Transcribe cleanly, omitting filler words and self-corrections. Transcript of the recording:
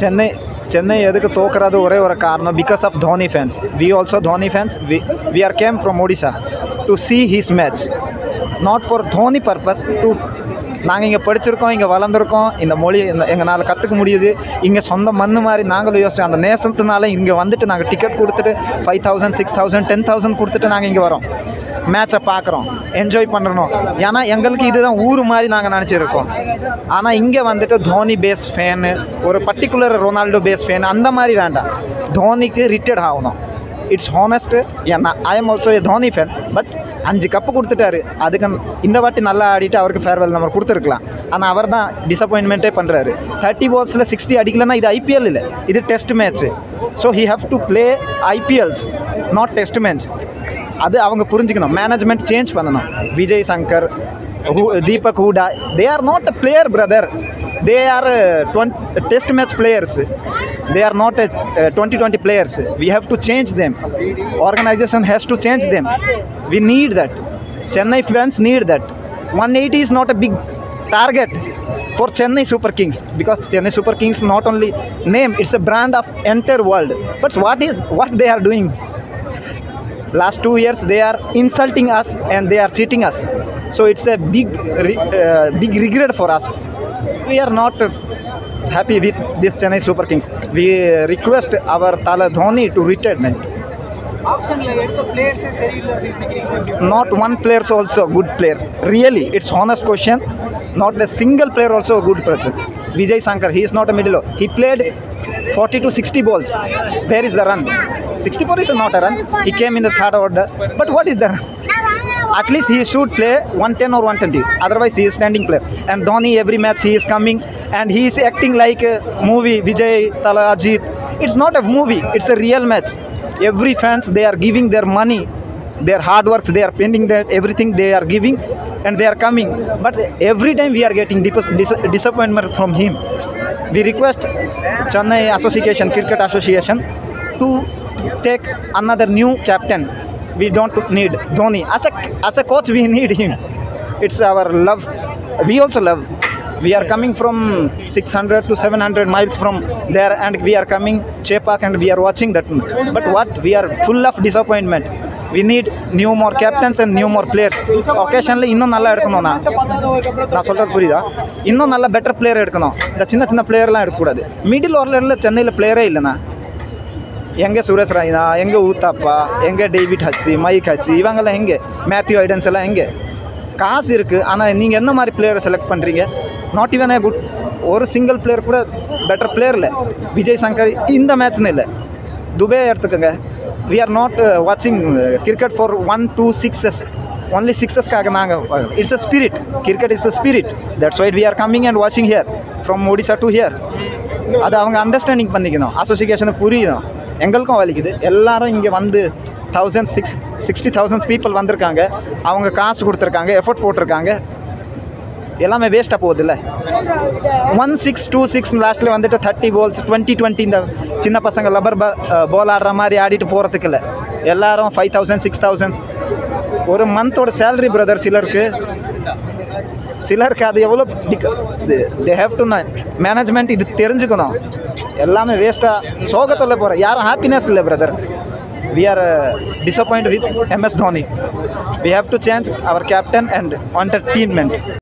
Chennai எதுக்கு தோக்குறது ஒரே ஒரு காரணம் because of Dhoni fans. We also Dhoni fans. We are came from Odisha to see his match. Not for Dhoni purpose to நாங்கள் இங்கே படிச்சிருக்கோம், இங்கே வளர்ந்துருக்கோம், இந்த மொழி எங்களால் கற்றுக்க முடியுது, இங்கே சொந்த மண்ணு மாதிரி நாங்களும் யோசிச்சோம். அந்த நேசத்தினால இங்கே வந்துட்டு நாங்கள் டிக்கெட் கொடுத்துட்டு 5,000 6,000 10,000 கொடுத்துட்டு நாங்கள் இங்கே வரோம், மேட்சை பார்க்குறோம், என்ஜாய் பண்ணுறோம். ஏன்னா எங்களுக்கு இதுதான் ஊர் மாதிரி நாங்கள் நினச்சிருக்கோம். ஆனால் இங்கே வந்துட்டு தோனி பேஸ் ஃபேனு, ஒரு பர்டிகுலர் ரொனால்டோ பேஸ் ஃபேன் அந்த மாதிரி வேண்டாம். தோனிக்கு ரிட்டையர்ட் ஆகணும். It's honest. ஏன்னா I am also a Dhoni fan. But 5 cup கொடுத்துட்டாரு, அதுக்கு இந்த வாட்டி நல்லா ஆடிட்டு அவருக்கு ஃபேர்வெல் நம்பர் கொடுத்துருக்கலாம். ஆனால் அவர் தான் டிசப்பாயின்மெண்ட்டே பண்ணுறாரு. 30 balls 60 அடிக்கலன்னா இது ஐபிஎல் இல்லை, இது test match. So he have to play IPLs, not test match. அது அவங்க புரிஞ்சுக்கணும். மேனேஜ்மெண்ட் சேஞ்ச் பண்ணணும். Vijay Shankar, Deepak Hooda, they are not a player brother. They are test match players. They are not 2020 players. We have to change them. Organization has to change them. We need that. Chennai fans need that. 180 is not a big target for Chennai Super Kings, because Chennai Super Kings not only name, it's a brand of entire world. But what they are doing? Last 2 years they are insulting us and they are cheating us. So it's a big regret for us. We are not happy with this Chennai Super Kings. We request our Tala Dhoni to retirement. Not one player is also a good player. Really, it's honest question. Not a single player also a good person. Vijay Shankar, he is not a middle. He played 40 to 60 balls. Where is the run? 64 is not a run. He came in the third order. But what is the run? At least he should play 110 or 120. Otherwise, he is standing player. And Dhoni, every match he is coming and he is acting like a movie. Vijay, Tala, Ajit. It's not a movie. It's a real match. Every fans, they are giving their money, their hard works, they are pending that everything they are giving and they are coming. But every time we are getting disappointment from him. We request Chennai Association, Cricket Association to take another new captain. We don't need Dhoni. As a coach, we need him. It's our love. We also love. We are coming from 600 to 700 miles from there and we are coming Chepak and we are watching that. But what? We are full of disappointment. We need new more captains and new more players. Occasionally இன்னும் நல்லா எடுக்கணும். நான் சொல்கிறது புரியுதா? இன்னும் நல்ல better player எடுக்கணும். இந்த சின்ன பிளேயர்லாம் எடுக்கக்கூடாது. மிடில் ஓவரில் சென்னையில் பிளேயரே இல்லைண்ணா. எங்கே சுரேஷ் ராய்னா, எங்கே ஊத்தாப்பா, எங்கே டேவிட் ஹஸ்ஸி, மைக் ஹஸ்ஸி, இவங்கெல்லாம் எங்கே? மேத்யூ ஐடன்ஸ் எல்லாம் எங்கே? காசு இருக்குது, ஆனால் நீங்கள் எந்த மாதிரி பிளேயரை செலக்ட் பண்ணுறீங்க? Not even a good. ஒரு சிங்கிள் பிளேயர் கூட பெட்டர் பிளேயர் இல்லை. விஜய் சங்கர் இந்த மேட்ச்னு இல்லை, துபே எடுத்துக்கோங்க. வி ஆர் நாட் வாட்சிங் கிரிக்கெட் ஃபார் 1 2 6s. ஒன்லி 6sக்காக நாங்கள். It's a spirit. Cricket is a spirit. That's why we are coming and வாட்சிங் here from Odisha to here. அது அவங்க அண்டர்ஸ்டாண்டிங் பண்ணிக்கணும். அசோசியேஷனுக்கு புரியுதும், எங்களுக்கும் வலிக்குது. எல்லாரும் இங்கே வந்து 60,000 பீப்புள் வந்திருக்காங்க. அவங்க காசு கொடுத்துருக்காங்க, எஃபர்ட் போட்டிருக்காங்க. எல்லாமே வேஸ்ட்டாக போகுது இல்லை? 16-26 லாஸ்ட்டில் வந்துட்டு 30 balls 20-20 இந்த சின்ன பசங்க லப்பர் பால் ஆடுற மாதிரி ஆடிட்டு போகிறதுக்கு இல்லை. எல்லோரும் 5,000 6,000 ஒரு மந்தோட சேலரி பிரதர். சிலருக்கு அது எவ்வளோ தே ஹேவ் டு மேனேஜ்மெண்ட் இது தெரிஞ்சுக்கணும். எல்லாமே வேஸ்ட்டாக சோகத்தில் போகிற யாரும் ஹாப்பினஸ் இல்லை brother. We are disappointed with MS Dhoni. We have to change our captain and entertainment.